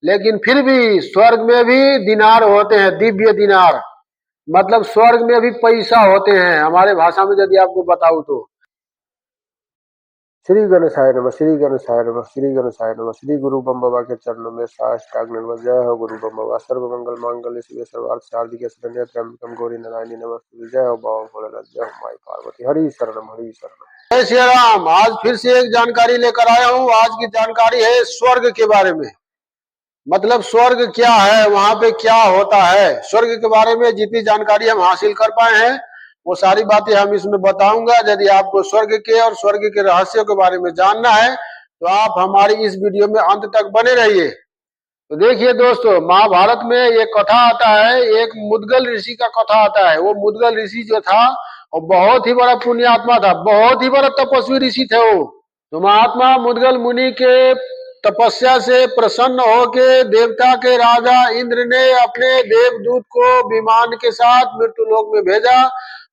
लेकिन फिर भी स्वर्ग में भी दिनार होते हैं, दिव्य दिनार। मतलब स्वर्ग में भी पैसा होते हैं, हमारे भाषा में यदि आपको बताऊं तो। श्री गणेशाय नमः, श्री गणेशाय नमः, श्री गणेशाय नमः। श्री गुरु बम बाबा के चरणों में साष्टांग नमः। जय हो गुरु बम बाबा। सर्व मंगल मांगल्य शिवे सर्वार्थ साधिके शरण्य त्र्यंबकम गौरी नारायणी नमस्ते। जय हो बाबा भोलेनाथ, जय हो माई पार्वती। हरि शरणम, हरि शरणम। जय श्री राम। आज फिर से एक जानकारी लेकर आया हूँ। आज की जानकारी है स्वर्ग के बारे में। मतलब स्वर्ग क्या है, वहां पे क्या होता है, स्वर्ग के बारे में जितनी जानकारी हम हासिल कर पाए हैं वो सारी बातें हम इसमें बताऊंगा। यदि आपको स्वर्ग के और स्वर्ग के रहस्यों के बारे में जानना है तो आप हमारी इस वीडियो में अंत तक बने रहिए। तो देखिए दोस्तों, महाभारत में एक कथा आता है, एक मुद्गल ऋषि का कथा आता है। वो मुद्गल ऋषि जो था वो बहुत ही बड़ा पुण्यात्मा था, बहुत ही बड़ा तपस्वी ऋषि थे वो। तो महात्मा मुद्गल मुनि के तपस्या से प्रसन्न होके देवता के राजा इंद्र ने अपने देवदूत को विमान के साथ मृत्युलोक में भेजा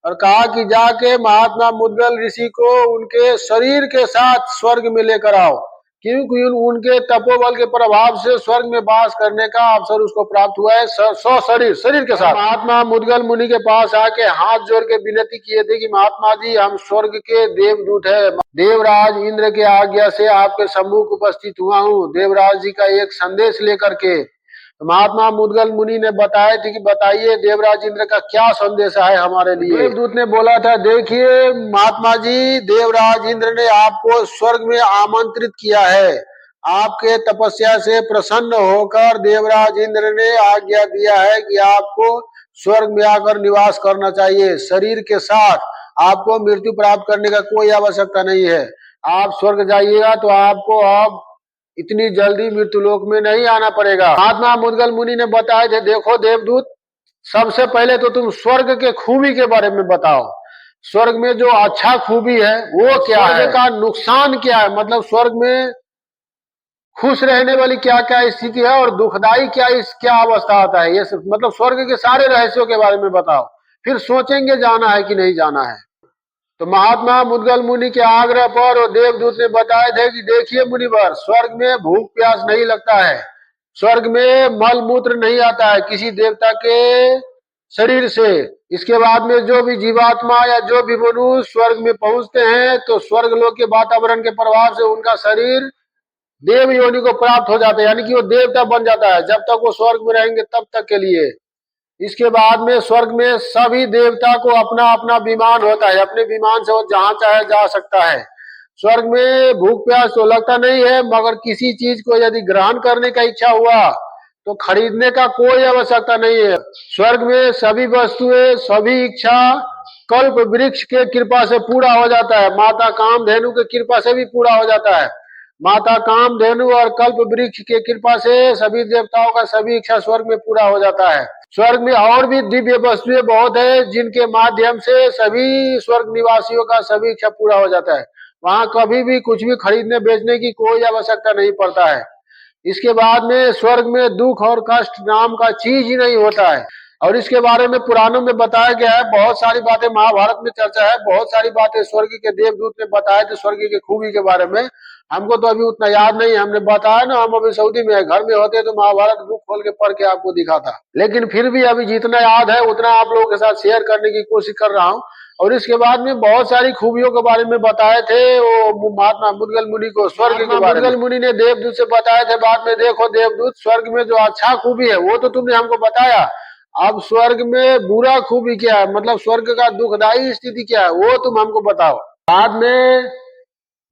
और कहा कि जाके महात्मा मुद्गल ऋषि को उनके शरीर के साथ स्वर्ग में लेकर आओ, क्योंकि उनके तपोबल के प्रभाव से स्वर्ग में वास करने का अवसर उसको प्राप्त हुआ है, शरीर के साथ। महात्मा मुद्गल मुनि के पास आके हाथ जोड़ के विनती किए थे कि महात्मा जी, हम स्वर्ग के देवदूत है, देवराज इंद्र के आज्ञा से आपके सम्मुख उपस्थित हुआ हूँ देवराज जी का एक संदेश लेकर के। महात्मा मुद्गल मुनि ने बताए थे कि बताइए देवराज इंद्र का क्या संदेश है हमारे लिए। देवदूत ने बोला था, देखिए महात्मा जी, देवराज इंद्र ने आपको स्वर्ग में आमंत्रित किया है। आपके तपस्या से प्रसन्न होकर देवराज इंद्र ने आज्ञा दिया है कि आपको स्वर्ग में आकर निवास करना चाहिए शरीर के साथ। आपको मृत्यु प्राप्त करने का कोई आवश्यकता नहीं है। आप स्वर्ग जाइएगा तो आपको अब इतनी जल्दी मृत्युलोक में नहीं आना पड़ेगा। महात्मा मुद्गल मुनि ने बताए थे, देखो देवदूत, सबसे पहले तो तुम स्वर्ग के खूबी के बारे में बताओ। स्वर्ग में जो अच्छा खूबी है वो क्या है, स्वर्ग का नुकसान क्या है, मतलब स्वर्ग में खुश रहने वाली क्या क्या स्थिति है और दुखदाई क्या अवस्था आता है। ये मतलब स्वर्ग के सारे रहस्यों के बारे में बताओ, फिर सोचेंगे जाना है कि नहीं जाना है। तो महात्मा मुद्गल मुनि के आग्रह पर और देवदूत ने बताए थे कि देखिए मुनिवर, स्वर्ग में भूख प्यास नहीं लगता है, स्वर्ग में मल मूत्र नहीं आता है किसी देवता के शरीर से। इसके बाद में जो भी जीवात्मा या जो भी मनुष्य स्वर्ग में पहुंचते हैं तो स्वर्ग लोक के वातावरण के प्रभाव से उनका शरीर देव योनि को प्राप्त हो जाता है, यानी कि वो देवता बन जाता है जब तक वो स्वर्ग में रहेंगे तब तक के लिए। इसके बाद में स्वर्ग में सभी देवता को अपना अपना विमान होता है, अपने विमान से वो जहां चाहे जा सकता है। स्वर्ग में भूख प्यास तो लगता नहीं है, मगर किसी चीज को यदि ग्रहण करने का इच्छा हुआ तो खरीदने का कोई आवश्यकता नहीं है। स्वर्ग में सभी वस्तुएं, सभी इच्छा कल्प वृक्ष के कृपा से पूरा हो जाता है, माता कामधेनु के कृपा से भी पूरा हो जाता है। माता कामधेनु और कल्प वृक्ष के कृपा से सभी देवताओं का सभी इच्छा स्वर्ग में पूरा हो जाता है। स्वर्ग में और भी दिव्य वस्तुएं बहुत है जिनके माध्यम से सभी स्वर्ग निवासियों का सभी इच्छा पूरा हो जाता है। वहां कभी भी कुछ भी खरीदने बेचने की कोई आवश्यकता नहीं पड़ता है। इसके बाद में स्वर्ग में दुख और कष्ट नाम का चीज ही नहीं होता है। और इसके बारे में पुराणों में बताया गया है, बहुत सारी बातें महाभारत में चर्चा है, बहुत सारी बातें स्वर्ग के देवदूत ने बताए थे स्वर्ग के खूबी के बारे में। हमको तो अभी उतना याद नहीं, हमने बताया ना, हम अभी सऊदी में है, घर में होते तो महाभारत बुक खोल के पढ़ के आपको दिखाता। लेकिन फिर भी अभी जितना याद है उतना आप लोगों के साथ शेयर करने की कोशिश कर रहा हूँ। और इसके बाद में बहुत सारी खूबियों के बारे में बताए थे वो महात्मा मुद्गल मुनि को स्वर्ग के बारे में। मुद्गल मुनि ने देवदूत से बताए थे बाद में, देखो देवदूत, स्वर्ग में जो अच्छा खूबी है वो तो तुमने हमको बताया, अब स्वर्ग में बुरा खूबी क्या है, मतलब स्वर्ग का दुखदाई स्थिति क्या है वो तुम हमको बताओ। बाद में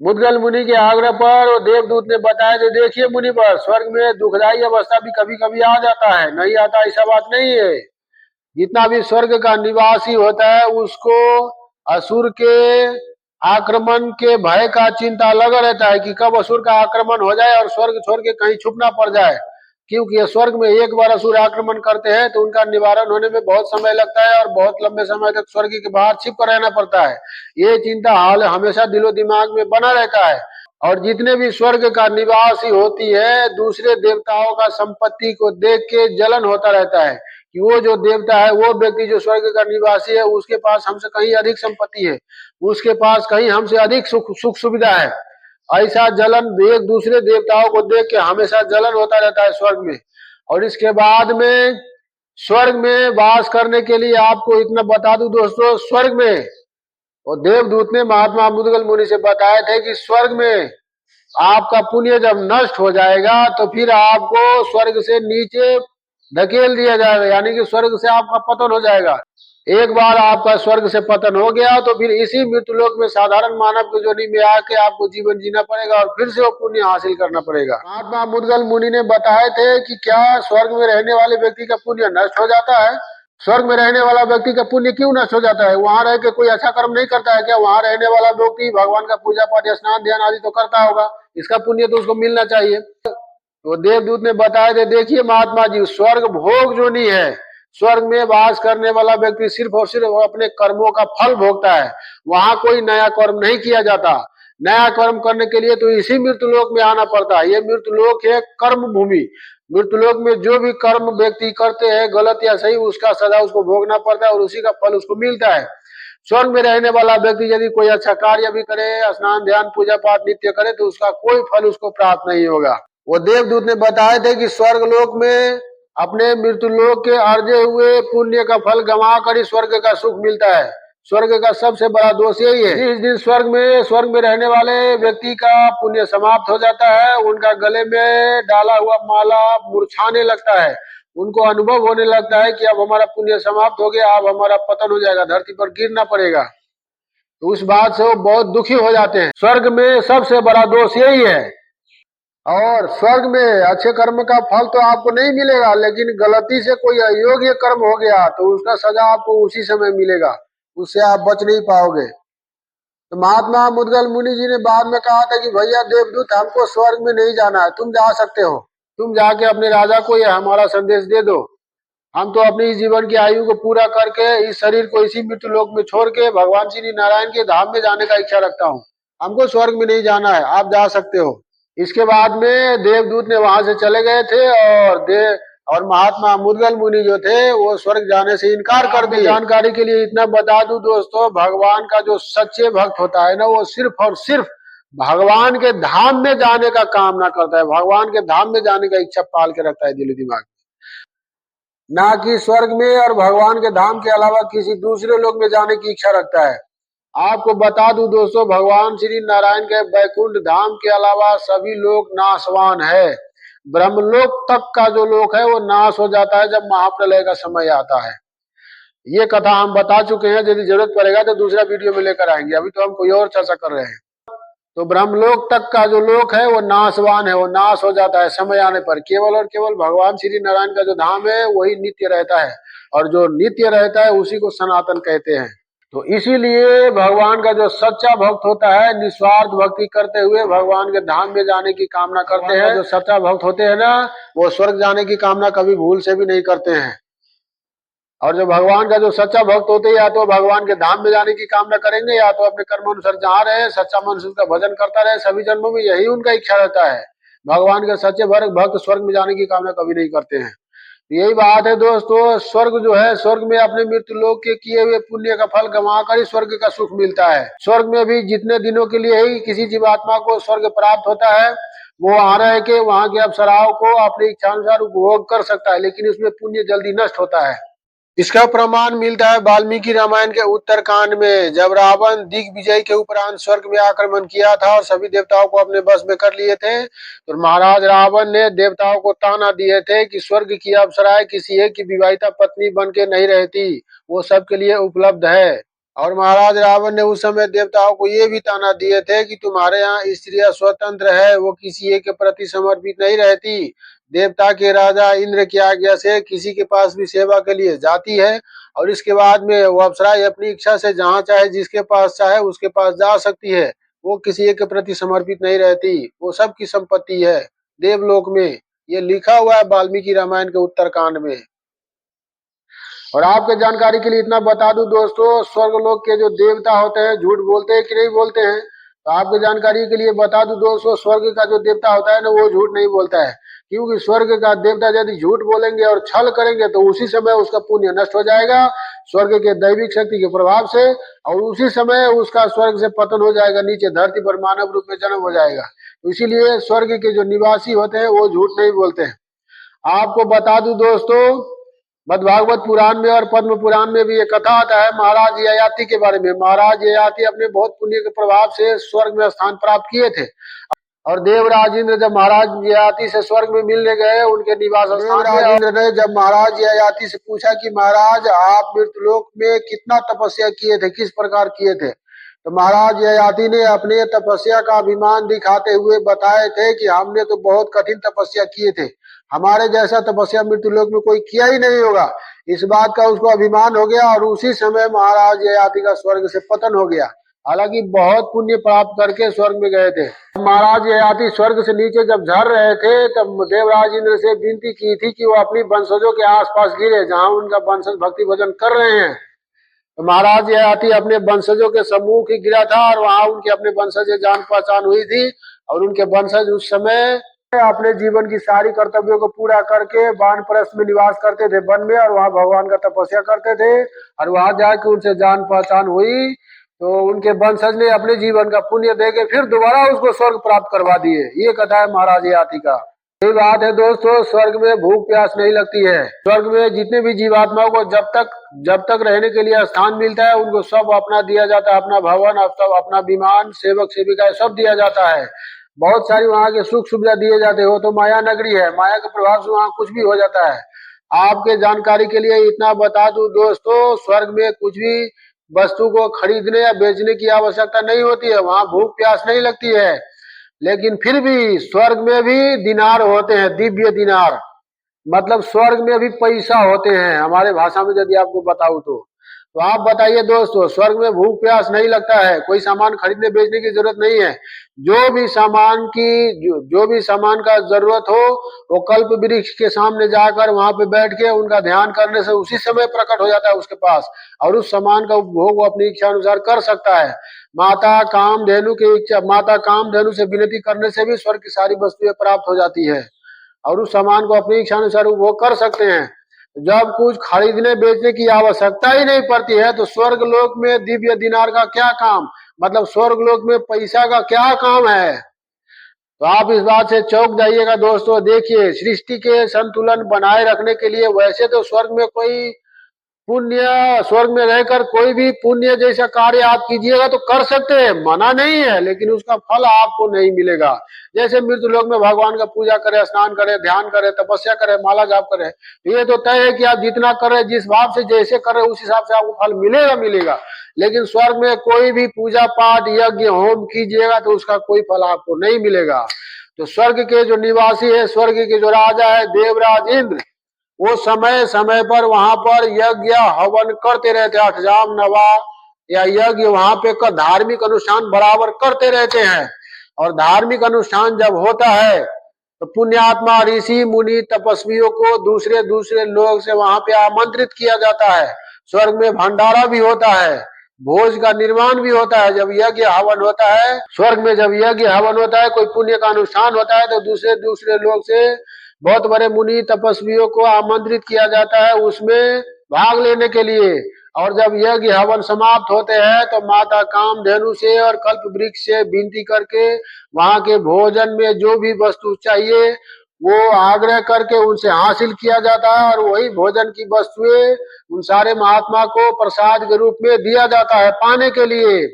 मुद्गल मुनि के आग्रह पर और देवदूत ने बताया कि देखिए मुनिवर, स्वर्ग में दुखदाई अवस्था भी कभी कभी आ जाता है, नहीं आता ऐसा बात नहीं है। जितना भी स्वर्ग का निवासी होता है उसको असुर के आक्रमण के भय का चिंता लगा रहता है कि कब असुर का आक्रमण हो जाए और स्वर्ग छोड़ के कहीं छुपना पड़ जाए, क्योंकि स्वर्ग में एक बार असुर आक्रमण करते हैं तो उनका निवारण होने में बहुत समय लगता है और बहुत लंबे समय तक स्वर्ग के बाहर छिप कर रहना पड़ता है। ये चिंता हाल हमेशा दिलो दिमाग में बना रहता है। और जितने भी स्वर्ग का निवासी होती है दूसरे देवताओं का संपत्ति को देख के जलन होता रहता है कि वो जो देवता है, वो व्यक्ति जो स्वर्ग का निवासी है, उसके पास हमसे कहीं अधिक संपत्ति है, उसके पास कहीं हमसे अधिक सुख सुविधा है। ऐसा जलन एक दूसरे देवताओं को देख के हमेशा जलन होता रहता है स्वर्ग में। और इसके बाद में स्वर्ग में वास करने के लिए आपको इतना बता दूं दोस्तों, स्वर्ग में और देवदूत ने महात्मा मुद्गल मुनि से बताए थे कि स्वर्ग में आपका पुण्य जब नष्ट हो जाएगा तो फिर आपको स्वर्ग से नीचे धकेल दिया जाएगा, यानी कि स्वर्ग से आपका पतन हो जाएगा। एक बार आपका स्वर्ग से पतन हो गया तो फिर इसी मृत्युलोक में साधारण मानव की जोनी में आके आपको जीवन जीना पड़ेगा और फिर से वो पुण्य हासिल करना पड़ेगा। महात्मा मुद्गल मुनि ने बताए थे कि क्या स्वर्ग में रहने वाले व्यक्ति का पुण्य नष्ट हो जाता है? स्वर्ग में रहने वाला व्यक्ति का पुण्य क्यों नष्ट हो जाता है? वहां रह के कोई अच्छा कर्म नहीं करता है क्या? वहां रहने वाला व्यक्ति भगवान का पूजा पाठ स्नान ध्यान आदि तो करता होगा, इसका पुण्य तो उसको मिलना चाहिए। तो देवदूत ने बताया थे, देखिए महात्मा जी, स्वर्ग भोग जो नहीं है, स्वर्ग में वास करने वाला व्यक्ति सिर्फ और सिर्फ अपने कर्मों का फल भोगता है। वहां कोई नया कर्म नहीं किया जाता। नया कर्म करने के लिए तो इसी मृत्युलोक में आना पड़ता है। ये मृत्युलोक है कर्म भूमि। मृत्युलोक में जो भी कर्म व्यक्ति करते हैं, गलत या सही, उसका सजा उसको भोगना पड़ता है और उसी का फल उसको मिलता है। स्वर्ग में रहने वाला व्यक्ति यदि कोई अच्छा कार्य भी करे, स्नान ध्यान पूजा पाठ नित्य करे, तो उसका कोई फल उसको प्राप्त नहीं होगा। वो देवदूत ने बताए थे कि स्वर्ग लोक में अपने मृत्युलोक के अर्जे हुए पुण्य का फल गंवा कर ही स्वर्ग का सुख मिलता है। स्वर्ग का सबसे बड़ा दोष यही है। जिस दिन स्वर्ग में रहने वाले व्यक्ति का पुण्य समाप्त हो जाता है, उनका गले में डाला हुआ माला मुरझाने लगता है। उनको अनुभव होने लगता है कि अब हमारा पुण्य समाप्त हो गया, अब हमारा पतन हो जाएगा, धरती पर गिरना पड़ेगा। तो उस बात से वो बहुत दुखी हो जाते हैं। स्वर्ग में सबसे बड़ा दोष यही है। और स्वर्ग में अच्छे कर्म का फल तो आपको नहीं मिलेगा, लेकिन गलती से कोई अयोग्य कर्म हो गया तो उसका सजा आपको उसी समय मिलेगा, उससे आप बच नहीं पाओगे। तो महात्मा मुद्गल मुनि जी ने बाद में कहा था कि भैया देवदूत, हमको स्वर्ग में नहीं जाना है, तुम जा सकते हो। तुम जाके अपने राजा को यह हमारा संदेश दे दो। हम तो अपनी इस जीवन की आयु को पूरा करके इस शरीर को इसी मृत्युलोक में छोड़ के भगवान श्री नारायण के धाम में जाने का इच्छा रखता हूँ। हमको स्वर्ग में नहीं जाना है, आप जा सकते हो। इसके बाद में देवदूत ने वहां से चले गए थे और महात्मा मुद्गल मुनि जो थे वो स्वर्ग जाने से इनकार कर दिए। जानकारी के लिए इतना बता दूं दोस्तों, भगवान का जो सच्चे भक्त होता है ना, वो सिर्फ और सिर्फ भगवान के धाम में जाने का कामना करता है, भगवान के धाम में जाने का इच्छा पाल के रखता है दिल दिमाग, ना कि स्वर्ग में और भगवान के धाम के अलावा किसी दूसरे लोक में जाने की इच्छा रखता है। आपको बता दूं दोस्तों, भगवान श्री नारायण के बैकुंठ धाम के अलावा सभी लोग नाशवान है। ब्रह्मलोक तक का जो लोक है वो नाश हो जाता है जब महाप्रलय का समय आता है। ये कथा हम बता चुके हैं, यदि जरूरत पड़ेगा तो दूसरा वीडियो में लेकर आएंगे, अभी तो हम कोई और चर्चा कर रहे हैं। तो ब्रह्मलोक तक का जो लोक है वो नाशवान है, वो नाश हो जाता है समय आने पर। केवल और केवल भगवान श्री नारायण का जो धाम है वही नित्य रहता है, और जो नित्य रहता है उसी को सनातन कहते हैं। तो इसीलिए भगवान का जो सच्चा भक्त होता है, निस्वार्थ भक्ति करते हुए भगवान के धाम में जाने की कामना करते हैं। जो सच्चा भक्त होते हैं ना, वो स्वर्ग जाने की कामना कभी भूल से भी नहीं करते हैं। और जो भगवान का जो सच्चा भक्त होते हैं, या तो भगवान के धाम में जाने की कामना करेंगे, या तो अपने कर्म अनुसार जहाँ रहे सच्चा मन से उसका भजन करता रहे, सभी जन्मों में यही उनका इच्छा रहता है। भगवान के सच्चे भक्त स्वर्ग में जाने की कामना कभी नहीं करते हैं। यही बात है दोस्तों, स्वर्ग जो है, स्वर्ग में अपने मृत्यु लोक के किए हुए पुण्य का फल गंवा कर ही स्वर्ग का सुख मिलता है। स्वर्ग में भी जितने दिनों के लिए ही किसी जीवात्मा को स्वर्ग प्राप्त होता है, वो वहां रह के वहां के अप्सराओं को अपनी इच्छानुसार उपभोग कर सकता है, लेकिन उसमें पुण्य जल्दी नष्ट होता है। इसका प्रमाण मिलता है वाल्मीकि रामायण के उत्तरकांड में, जब रावण दिग्विजय के उपरांत स्वर्ग में आक्रमण किया था और सभी देवताओं को अपने बस में कर लिए थे, तो महाराज रावण ने देवताओं को ताना दिए थे कि स्वर्ग की अप्सराएं किसी एक की विवाहिता पत्नी बन के नहीं रहती, वो सबके लिए उपलब्ध है। और महाराज रावण ने उस समय देवताओं को ये भी ताना दिए थे कि तुम्हारे यहाँ स्त्रियां स्वतंत्र है, वो किसी एक के प्रति समर्पित नहीं रहती। देवता के राजा इंद्र की आज्ञा से किसी के पास भी सेवा के लिए जाती है, और इसके बाद में वो अप्सराएं अपनी इच्छा से जहाँ चाहे जिसके पास चाहे उसके पास जा सकती है। वो किसी एक के प्रति समर्पित नहीं रहती, वो सबकी संपत्ति है देवलोक में। ये लिखा हुआ है वाल्मीकि रामायण के उत्तरकांड में। और आपके जानकारी के लिए इतना बता दूं दोस्तों, स्वर्गलोक के जो देवता होते हैं झूठ बोलते हैं कि नहीं बोलते हैं? तो आपके जानकारी के लिए बता दूं दोस्तों, स्वर्ग का जो देवता होता है ना, वो झूठ नहीं बोलता है। क्योंकि स्वर्ग का देवता यदि झूठ बोलेंगे और छल करेंगे तो उसी समय उसका पुण्य नष्ट हो जाएगा। स्वर्ग के दैविक शक्ति के प्रभाव से, और उसी समय उसका स्वर्ग से पतन हो जाएगा, नीचे धरती पर मानव रूप में जन्म हो जाएगा। तो इसीलिए स्वर्ग के जो निवासी होते हैं वो झूठ नहीं बोलते हैं। आपको बता दूं दोस्तों, मद्भागवत पुराण में और पद्म पुराण में भी ये कथा आता है महाराज ययाति के बारे में। महाराज ययाति अपने बहुत पुण्य के प्रभाव से स्वर्ग में स्थान प्राप्त किए थे, और देवराज इंद्र जब महाराज ययाति से स्वर्ग में मिलने गए उनके निवास स्थान में, देवराज इंद्र ने जब महाराज ययाति से पूछा कि महाराज आप मृत्युलोक में कितना तपस्या किए थे, किस प्रकार किए थे, तो महाराज ययाति ने अपने तपस्या का अभिमान दिखाते हुए बताए थे कि हमने तो बहुत कठिन तपस्या किए थे, हमारे जैसा तपस्या मृत्युलोक में कोई किया ही नहीं होगा। इस बात का उसको अभिमान हो गया, और उसी समय महाराज ययाति का स्वर्ग से पतन हो गया। हालांकि बहुत पुण्य प्राप्त करके स्वर्ग में गए थे। महाराज ययाति स्वर्ग से नीचे जब झर रहे थे तब देवराज इंद्र से विनती की थी कि वो अपनी वंशजों के आसपास गिरे जहां उनका वंशज भक्ति भजन कर रहे हैं। तो महाराज ययाति अपने वंशजों के सम्मुख ही गिरा था, और वहां उनके अपने वंशज से जान पहचान हुई थी, और उनके वंशज उस समय अपने जीवन की सारी कर्तव्यों को पूरा करके वानप्रस्थ में निवास करते थे वन में, और वहां भगवान का तपस्या करते थे, और वहां जाके उनसे जान पहचान हुई। तो उनके वंशज ने अपने जीवन का पुण्य देके फिर दोबारा उसको स्वर्ग प्राप्त करवा दिए। ये कथा है महाराज ययाति का। यही बात है दोस्तों, स्वर्ग में भूख प्यास नहीं लगती है। स्वर्ग में जितने भी जीवात्माओं को जब तक रहने के लिए स्थान मिलता है उनको सब अपना दिया जाता है, अपना भवन, अपना विमान, सेवक सेविका सब दिया जाता है। बहुत सारी वहाँ के सुख सुविधा दिए जाते हो। तो माया नगरी है, माया के प्रभाव से वहाँ कुछ भी हो जाता है। आपके जानकारी के लिए इतना बता दूं दोस्तों, स्वर्ग में कुछ भी वस्तु को खरीदने या बेचने की आवश्यकता नहीं होती है, वहां भूख प्यास नहीं लगती है। लेकिन फिर भी स्वर्ग में भी दिनार होते हैं, दिव्य दिनार, मतलब स्वर्ग में भी पैसा होते हैं हमारे भाषा में यदि आपको बताऊं तो आप बताइए दोस्तों, स्वर्ग में भूख प्यास नहीं लगता है, कोई सामान खरीदने बेचने की जरूरत नहीं है। जो भी सामान का जरूरत हो वो कल्प वृक्ष के सामने जाकर वहां पे बैठ के उनका ध्यान करने से उसी समय प्रकट हो जाता है उसके पास, और उस सामान का उपभोग वो अपनी इच्छा अनुसार कर सकता है। माता कामधेनु से विनती करने से भी स्वर्ग की सारी वस्तुएं प्राप्त हो जाती है, और उस सामान को अपनी इच्छा अनुसार उपभोग कर सकते हैं। जब कुछ खरीदने बेचने की आवश्यकता ही नहीं पड़ती है तो स्वर्ग लोक में दिव्य दिनार का क्या काम, मतलब स्वर्ग लोक में पैसा का क्या काम है। तो आप इस बात से चौंक जाइएगा दोस्तों। देखिए, सृष्टि के संतुलन बनाए रखने के लिए वैसे तो स्वर्ग में कोई स्वर्ग में रहकर कोई भी पुण्य जैसा कार्य आप कीजिएगा तो कर सकते हैं, मना नहीं है, लेकिन उसका फल आपको नहीं मिलेगा। जैसे मृत्यु लोक में भगवान का पूजा करे, स्नान करे, ध्यान करे, तपस्या करे, माला जाप करे, ये तो तय है कि आप जितना कर रहे, जिस भाव से जैसे कर रहे उस हिसाब से आपको फल मिलेगा। लेकिन स्वर्ग में कोई भी पूजा पाठ यज्ञ होम कीजिएगा तो उसका कोई फल आपको नहीं मिलेगा। तो स्वर्ग के जो निवासी है, स्वर्ग के जो राजा है देवराज इंद्र, वो समय समय पर वहां पर यज्ञ हवन करते रहते, अठजाम नवा या यज्ञ वहां पे धार्मिक अनुष्ठान बराबर करते रहते हैं। और धार्मिक अनुष्ठान जब होता है तो पुण्यात्मा ऋषि मुनि तपस्वियों को दूसरे दूसरे लोग से वहां पे आमंत्रित किया जाता है। स्वर्ग में भंडारा भी होता है, भोज का निर्माण भी होता है। जब यज्ञ हवन होता है स्वर्ग में, जब यज्ञ हवन होता है, कोई पुण्य का अनुष्ठान होता है तो दूसरे दूसरे लोग से बहुत बड़े मुनि तपस्वियों को आमंत्रित किया जाता है उसमें भाग लेने के लिए। और जब यज्ञ हवन समाप्त होते हैं तो माता कामधेनु से और कल्प वृक्ष से विनती करके वहां के भोजन में जो भी वस्तु चाहिए वो आग्रह करके उनसे हासिल किया जाता है, और वही भोजन की वस्तुएं उन सारे महात्मा को प्रसाद के रूप में दिया जाता है पाने के लिए।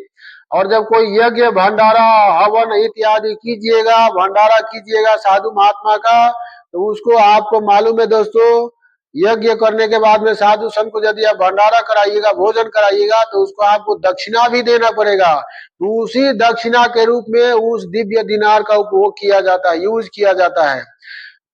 और जब कोई यज्ञ भंडारा हवन इत्यादि कीजिएगा, भंडारा कीजिएगा साधु महात्मा का, तो उसको आपको मालूम है दोस्तों, यज्ञ करने के बाद में साधु संत को यदि आप भंडारा कराइएगा, भोजन कराइएगा, तो उसको आपको दक्षिणा भी देना पड़ेगा। तो उसी दक्षिणा के रूप में उस दिव्य दिनार का उपभोग किया जाता है, यूज किया जाता है।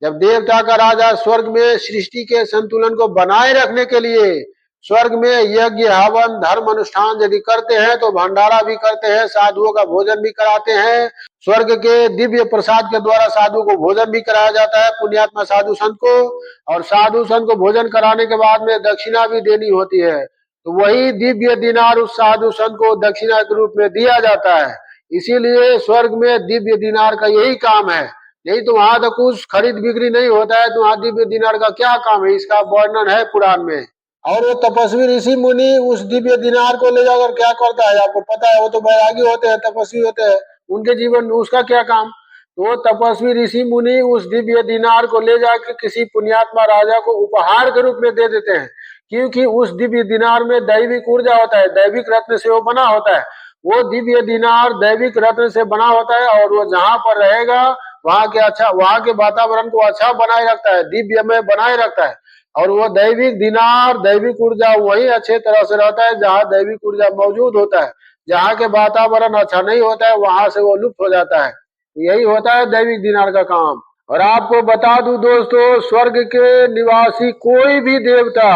जब देवता का राजा स्वर्ग में सृष्टि के संतुलन को बनाए रखने के लिए स्वर्ग में यज्ञ हवन धर्म अनुष्ठान यदि करते हैं तो भंडारा भी करते हैं, साधुओं का भोजन भी कराते हैं। स्वर्ग के दिव्य प्रसाद के द्वारा साधु को भोजन भी कराया जाता है, पुण्यात्मा साधु संत को। और साधु संत को भोजन कराने के बाद में दक्षिणा भी देनी होती है, तो वही दिव्य दिनार उस साधु संत को दक्षिणा के रूप में दिया जाता है। इसीलिए स्वर्ग में दिव्य दिनार का यही काम है। नहीं तो वहां तो कुछ खरीद बिक्री नहीं होता है, तो वहां दिव्य दिनार का क्या काम है, इसका वर्णन है पुराण में। और वो तपस्वी ऋषि मुनि उस दिव्य दिनार को ले जाकर क्या करता है आपको पता है, वो तो बैरागी होते हैं, तपस्वी होते हैं, उनके जीवन में उसका क्या काम। तो वो तपस्वी ऋषि मुनि उस दिव्य दिनार को ले जाकर किसी पुण्यात्मा राजा को उपहार के रूप में दे देते हैं, क्योंकि उस दिव्य दिनार में दैविक ऊर्जा होता है, दैविक रत्न से वो बना होता है। वो दिव्य दिनार दैविक रत्न से बना होता है और वो जहां पर रहेगा वहां के वातावरण को अच्छा बनाए रखता है, दिव्यमय बनाए रखता है। और वो दैविक दिनार दैविक ऊर्जा वही अच्छे तरह से रहता है जहां दैविक ऊर्जा मौजूद होता है। जहां के वातावरण अच्छा नहीं होता है वहां से वो लुप्त हो जाता है। यही होता है दैविक दिनार का काम। और आपको बता दूं दोस्तों, स्वर्ग के निवासी कोई भी देवता,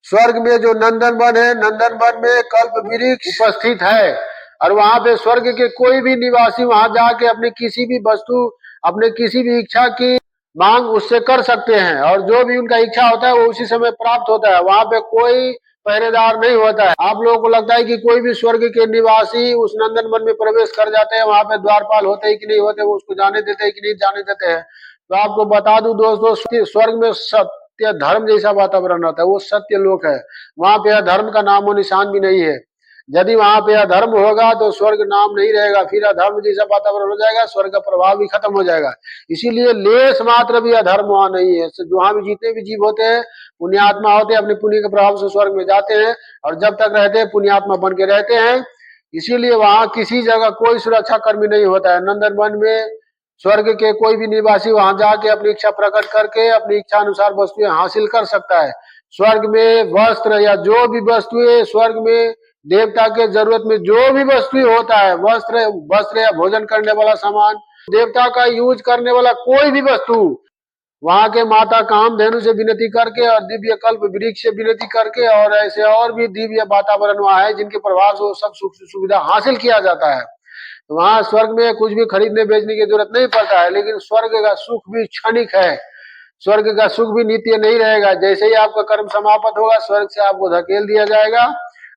स्वर्ग में जो नंदन वन है, नंदन वन में कल्प वृक्ष उपस्थित है और वहां पे स्वर्ग के कोई भी निवासी वहां जाके अपनी किसी भी वस्तु, अपने किसी भी इच्छा की मांग उससे कर सकते हैं और जो भी उनका इच्छा होता है वो उसी समय प्राप्त होता है। वहां पे कोई पहरेदार नहीं होता है। आप लोगों को लगता है कि कोई भी स्वर्ग के निवासी उस नंदन वन में प्रवेश कर जाते हैं, वहां पे द्वारपाल होते हैं कि नहीं होते, वो उसको जाने देते हैं कि नहीं जाने देते हैं। तो आपको बता दूं दोस्तों, स्वर्ग में सत्य धर्म जैसा वातावरण रहता है, वो सत्य लोक है। वहां पे अधर्म का नामो निशान भी नहीं है। यदि वहां पे अधर्म होगा तो स्वर्ग नाम नहीं रहेगा, फिर अधर्म जैसा वातावरण हो जाएगा, स्वर्ग का प्रभाव भी खत्म हो जाएगा। इसीलिए लेस मात्र भी अधर्म वहां नहीं है। वहां भी जितने भी जीव होते हैं पुण्यात्मा होते हैं, अपने पुण्य के प्रभाव से स्वर्ग में जाते हैं और जब तक रहते हैं पुण्यात्मा बन के रहते हैं। इसीलिए वहां किसी जगह कोई सुरक्षा कर्मी नहीं होता है। नंदन वन में स्वर्ग के कोई भी निवासी वहां जाके अपनी इच्छा प्रकट करके अपनी इच्छा अनुसार वस्तुएं हासिल कर सकता है। स्वर्ग में वस्त्र या जो भी वस्तुएं स्वर्ग में देवता के जरूरत में जो भी वस्तु होता है, वस्त्र वस्त्र या भोजन करने वाला सामान, देवता का यूज करने वाला कोई भी वस्तु, वहां के माता कामधेनु से विनती करके और दिव्य कल्प वृक्ष से विनती करके और ऐसे और भी दिव्य वातावरण वहां है जिनके प्रभाव से वो सब सुख सुविधा हासिल किया जाता है। तो वहां स्वर्ग में कुछ भी खरीदने बेचने की जरूरत नहीं पड़ता है। लेकिन स्वर्ग का सुख भी क्षणिक है, स्वर्ग का सुख भी नित्य नहीं रहेगा। जैसे ही आपका कर्म समाप्त होगा स्वर्ग से आपको धकेल दिया जाएगा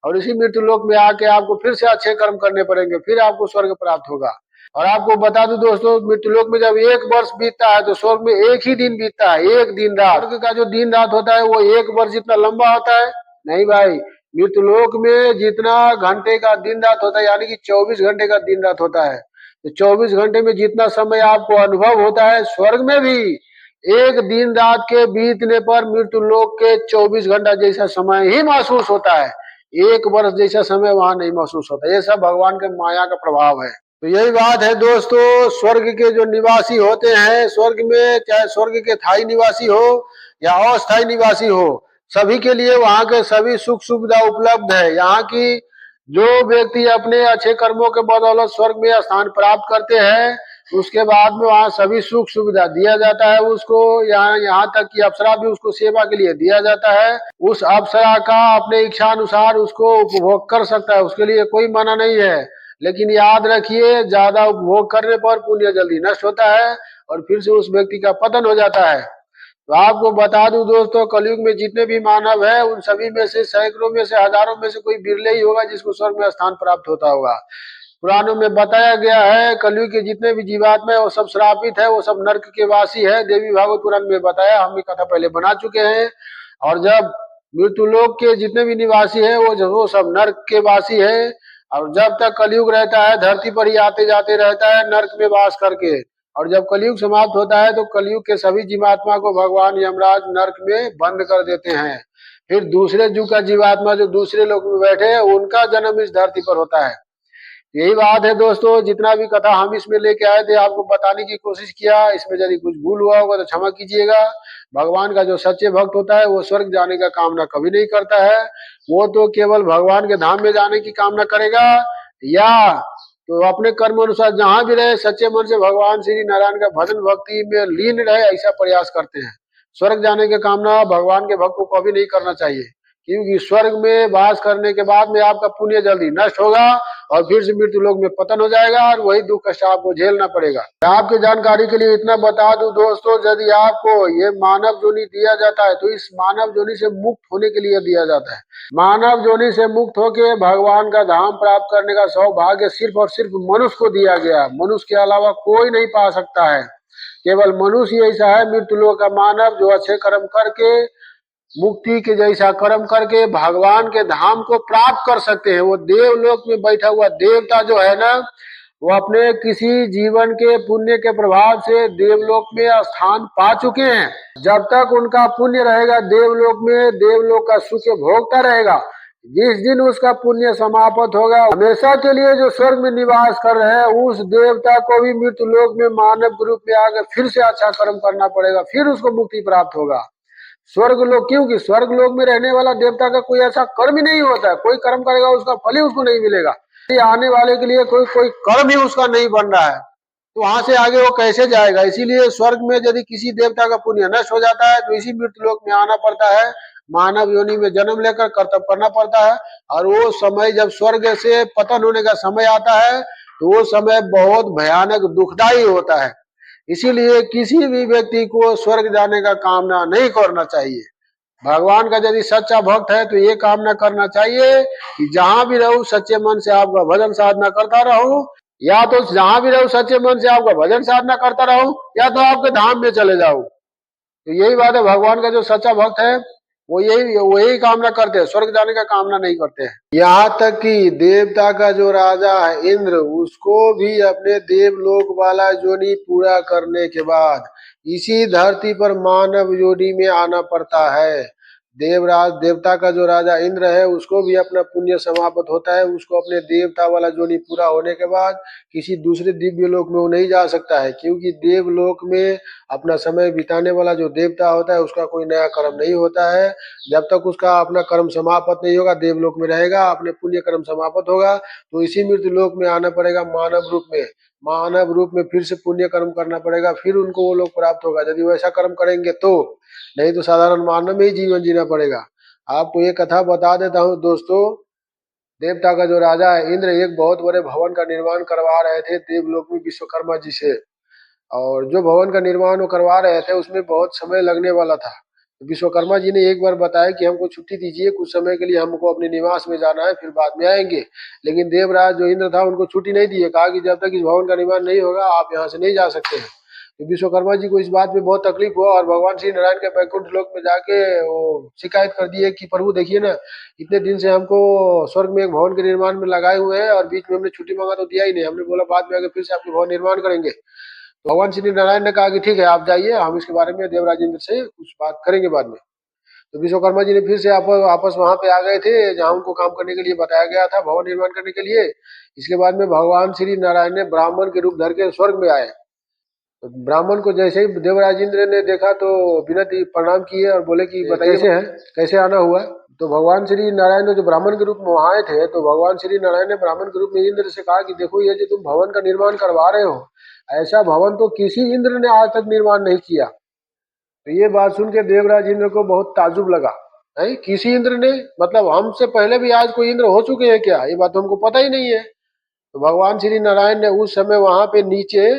और इसी मृत्यु लोक में आके आपको फिर से अच्छे कर्म करने पड़ेंगे, फिर आपको स्वर्ग प्राप्त होगा। और आपको बता दूं दोस्तों, मृत्यु लोक में जब 1 वर्ष बीतता है तो स्वर्ग में एक ही दिन बीतता है, एक दिन रात। स्वर्ग का जो दिन रात होता है वो 1 वर्ष जितना लंबा होता है नहीं भाई। मृत्यु लोक में जितना घंटे का दिन रात होता है, यानी कि 24 घंटे का दिन रात होता है, तो 24 घंटे में जितना समय आपको अनुभव होता है स्वर्ग में भी एक दिन रात के बीतने पर मृत्यु लोक के 24 घंटा जैसा समय ही महसूस होता है। 1 वर्ष जैसा समय वहां नहीं महसूस होता। ये सब भगवान के माया का प्रभाव है। तो यही बात है दोस्तों, स्वर्ग के जो निवासी होते हैं स्वर्ग में, चाहे स्वर्ग के स्थायी निवासी हो या अस्थायी निवासी हो, सभी के लिए वहां के सभी सुख सुविधा उपलब्ध है। यहाँ की जो व्यक्ति अपने अच्छे कर्मों के बदौलत स्वर्ग में स्थान प्राप्त करते हैं उसके बाद में वहां सभी सुख सुविधा दिया जाता है उसको। यहाँ तक कि अप्सरा भी उसको सेवा के लिए दिया जाता है। उस अप्सरा का अपने इच्छा अनुसार उसको उपभोग कर सकता है, उसके लिए कोई मना नहीं है। लेकिन याद रखिए, ज्यादा उपभोग करने पर पुण्य जल्दी नष्ट होता है और फिर से उस व्यक्ति का पतन हो जाता है। तो आपको बता दूं दोस्तों, कलयुग में जितने भी मानव है उन सभी में से सैकड़ों में से हजारों में से कोई बिरले ही होगा जिसको स्वर्ग में स्थान प्राप्त होता होगा। पुराणों में बताया गया है कलयुग के जितने भी जीवात्मा है वो सब श्रापित है, वो सब नर्क के वासी है। देवी भागवत पुराण में बताया, हम ये कथा पहले बना चुके हैं। और जब मृत्यु लोक के जितने भी निवासी है वो सब नर्क के वासी है। और जब तक कलयुग रहता है धरती पर ही आते जाते रहता है नर्क में वास करके। और जब कलयुग समाप्त होता है तो कलयुग के सभी जीवात्मा को भगवान यमराज नर्क में बंद कर देते हैं। फिर दूसरे युग का जीवात्मा जो दूसरे लोक में बैठे हैं उनका जन्म इस धरती पर होता है। यही बात है दोस्तों, जितना भी कथा हम इसमें लेके आए थे आपको बताने की कोशिश किया। इसमें यदि कुछ भूल हुआ होगा तो क्षमा कीजिएगा। भगवान का जो सच्चे भक्त होता है वो स्वर्ग जाने का कामना कभी नहीं करता है, वो तो केवल भगवान के धाम में जाने की कामना करेगा या तो अपने कर्म अनुसार जहां भी रहे सच्चे मन से भगवान श्री नारायण का भजन भक्ति में लीन रहे, ऐसा प्रयास करते हैं। स्वर्ग जाने की कामना भगवान के भक्त को कभी नहीं करना चाहिए, क्योंकि स्वर्ग में वास करने के बाद में आपका पुण्य जल्दी नष्ट होगा और फिर से मृत्यु लोक में पतन हो जाएगा और वही दुख कष्ट आपको झेलना पड़ेगा। आपकी जानकारी के लिए इतना बता दूं दोस्तों, यदि आपको ये मानव जोनि दिया जाता है तो इस मानव जोनि से मुक्त होने के लिए दिया जाता है। मानव जोनि से मुक्त होके भगवान का धाम प्राप्त करने का सौभाग्य सिर्फ और सिर्फ मनुष्य को दिया गया। मनुष्य के अलावा कोई नहीं पा सकता है, केवल मनुष्य ही ऐसा है मृत्यु लोक का मानव जो अच्छे कर्म करके मुक्ति के जैसा कर्म करके भगवान के धाम को प्राप्त कर सकते हैं। वो देवलोक में बैठा हुआ देवता जो है ना, वो अपने किसी जीवन के पुण्य के प्रभाव से देवलोक में स्थान पा चुके हैं। जब तक उनका पुण्य रहेगा देवलोक में, देवलोक का सुख भोगता रहेगा। जिस दिन उसका पुण्य समाप्त होगा, हमेशा के लिए जो स्वर्ग में निवास कर रहे हैं, उस देवता को भी मृत्यु लोक में मानव रूप में आकर फिर से अच्छा कर्म करना पड़ेगा, फिर उसको मुक्ति प्राप्त होगा। स्वर्ग लोक, क्योंकि स्वर्ग लोक में रहने वाला देवता का कोई ऐसा कर्म ही नहीं होता है। कोई कर्म करेगा उसका फल ही उसको नहीं मिलेगा। आने वाले के लिए कोई कर्म ही उसका नहीं बन रहा है, तो वहां से आगे वो कैसे जाएगा। इसीलिए स्वर्ग में यदि किसी देवता का पुण्य नष्ट हो जाता है तो इसी मृत्यु लोक में आना पड़ता है, मानव योनि में जन्म लेकर कर्तव्य करना पड़ता है। और वो समय जब स्वर्ग से पतन होने का समय आता है तो वो समय बहुत भयानक दुखदायी होता है। इसीलिए किसी भी व्यक्ति को स्वर्ग जाने का कामना नहीं करना चाहिए। भगवान का यदि सच्चा भक्त है तो ये कामना करना चाहिए कि जहां भी रहूं सच्चे मन से आपका भजन साधना करता रहूं, या तो जहां भी रहूं सच्चे मन से आपका भजन साधना करता रहूं, या तो आपके धाम में चले जाऊं। तो यही बात है, भगवान का जो सच्चा भक्त है वो यही कामना करते हैं, स्वर्ग जाने का कामना नहीं करते हैं। यहाँ तक कि देवता का जो राजा है इंद्र, उसको भी अपने देवलोक वाला योनि पूरा करने के बाद इसी धरती पर मानव योनि में आना पड़ता है। देवराज, देवता का जो राजा इंद्र है, उसको भी अपना पुण्य समाप्त होता है। उसको अपने देवता वाला योनि पूरा होने के बाद किसी दूसरे दिव्य लोक में वो नहीं जा सकता है, क्योंकि देवलोक में अपना समय बिताने वाला जो देवता होता है उसका कोई नया कर्म नहीं होता है। जब तक उसका अपना कर्म समाप्त नहीं होगा देवलोक में रहेगा, अपने पुण्य कर्म समाप्त होगा तो इसी मृत्यु लोक में आना पड़ेगा मानव रूप में। मानव रूप में फिर से पुण्य कर्म करना पड़ेगा, फिर उनको वो लोग प्राप्त होगा यदि वैसा कर्म करेंगे तो, नहीं तो साधारण मानव में ही जीवन जीना पड़ेगा। आपको ये कथा बता देता हूँ दोस्तों, देवता का जो राजा है इंद्र एक बहुत बड़े भवन का निर्माण करवा रहे थे देवलोक में विश्वकर्मा जी से। और जो भवन का निर्माण वो करवा रहे थे उसमें बहुत समय लगने वाला था। तो विश्वकर्मा जी ने एक बार बताया कि हमको छुट्टी दीजिए, कुछ समय के लिए हमको अपने निवास में जाना है, फिर बाद में आएंगे। लेकिन देवराज जो इंद्र था उनको छुट्टी नहीं दी है, कहा कि जब तक इस भवन का निर्माण नहीं होगा आप यहाँ से नहीं जा सकते हैं। तो विश्वकर्मा जी को इस बात में बहुत तकलीफ हुआ और भगवान श्री नारायण के वैकुंठ लोक में जाके वो शिकायत कर दी है कि प्रभु देखिए ना, इतने दिन से हमको स्वर्ग में एक भवन के निर्माण में लगाए हुए हैं और बीच में हमने छुट्टी मांगा तो दिया ही नहीं। हमने बोला बाद में आगे फिर से आपके भवन निर्माण करेंगे। तो भगवान श्री नारायण ने कहा कि ठीक है आप जाइए, हम इसके बारे में देवराज इंद्र से कुछ बात करेंगे बाद में। तो विश्वकर्मा जी ने फिर से आपस वहां पे आ गए थे जहां उनको काम करने के लिए बताया गया था, भवन निर्माण करने के लिए। इसके बाद में भगवान श्री नारायण ने ब्राह्मण के रूप धर के स्वर्ग में आए। तो ब्राह्मण को जैसे ही देवराज इंद्र ने देखा तो विनती प्रणाम किए और बोले कि बताइए कैसे है, कैसे आना हुआ। तो भगवान श्री नारायण ने जो ब्राह्मण के रूप में वहां आए थे, तो भगवान श्री नारायण ने ब्राह्मण के रूप में इंद्र से कहा कि देखो ये जो तुम भवन का निर्माण करवा रहे हो, ऐसा भवन तो किसी इंद्र ने आज तक निर्माण नहीं किया। तो ये बात सुन के देवराज इंद्र को बहुत ताजुब लगा, है किसी इंद्र ने, मतलब हमसे पहले भी आज कोई इंद्र हो चुके हैं क्या, ये बात तो हमको पता ही नहीं है। तो भगवान श्री नारायण ने उस समय वहां पे नीचे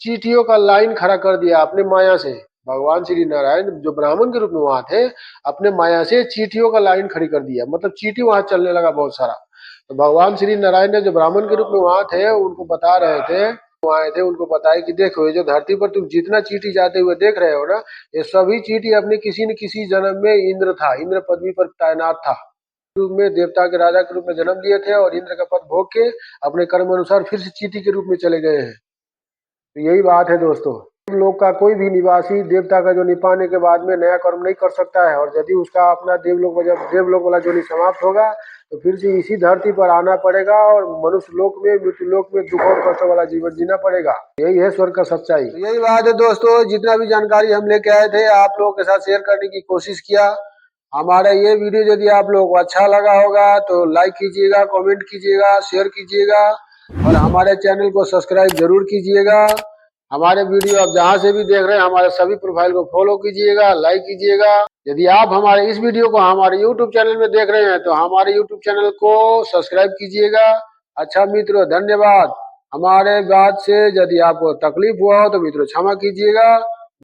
चींटियों का लाइन खड़ा कर दिया अपने माया से। भगवान श्री नारायण जो ब्राह्मण के रूप में वहां थे, अपने माया से चींटियों का लाइन खड़ी कर दिया, मतलब चींटी वहां चलने लगा बहुत सारा। तो भगवान श्री नारायण ने जो ब्राह्मण के रूप में वहां थे उनको बता रहे थे, वहां आए थे उनको बताया कि देखो ये जो धरती पर तुम जितना चींटी जाते हुए देख रहे हो ना, ये सभी चींटी अपने किसी न किसी जन्म में इंद्र था, इंद्र पदवी पर तैनात था, रूप में देवता के राजा के रूप में जन्म लिए थे और इंद्र का पद भोग के अपने कर्म अनुसार फिर से चींटी के रूप में चले गए हैं। तो यही बात है दोस्तों, देवलोक का कोई भी निवासी देवता का जो निपाने के बाद में नया कर्म नहीं कर सकता है, और यदि उसका अपना देवलोक वाला जो समाप्त होगा तो फिर से इसी धरती पर आना पड़ेगा और मनुष्य लोक में, मृत्यु लोक में दुख और कष्ट वाला जीवन जीना पड़ेगा। यही है स्वर्ग का सच्चाई। तो यही बात है दोस्तों, जितना भी जानकारी हम लेके आए थे आप लोगों के साथ शेयर करने की कोशिश किया। हमारा ये वीडियो यदि आप लोगों को अच्छा लगा होगा तो लाइक कीजिएगा, कमेंट कीजिएगा, शेयर कीजिएगा और हमारे चैनल को सब्सक्राइब जरूर कीजिएगा। हमारे वीडियो आप जहां से भी देख रहे हैं हमारे सभी प्रोफाइल को फॉलो कीजिएगा, लाइक कीजिएगा। यदि आप हमारे इस वीडियो को हमारे यूट्यूब चैनल में देख रहे हैं तो हमारे यूट्यूब चैनल को सब्सक्राइब कीजिएगा। अच्छा मित्रों, धन्यवाद। हमारे बात से यदि आपको तकलीफ हुआ हो तो मित्रों क्षमा कीजिएगा।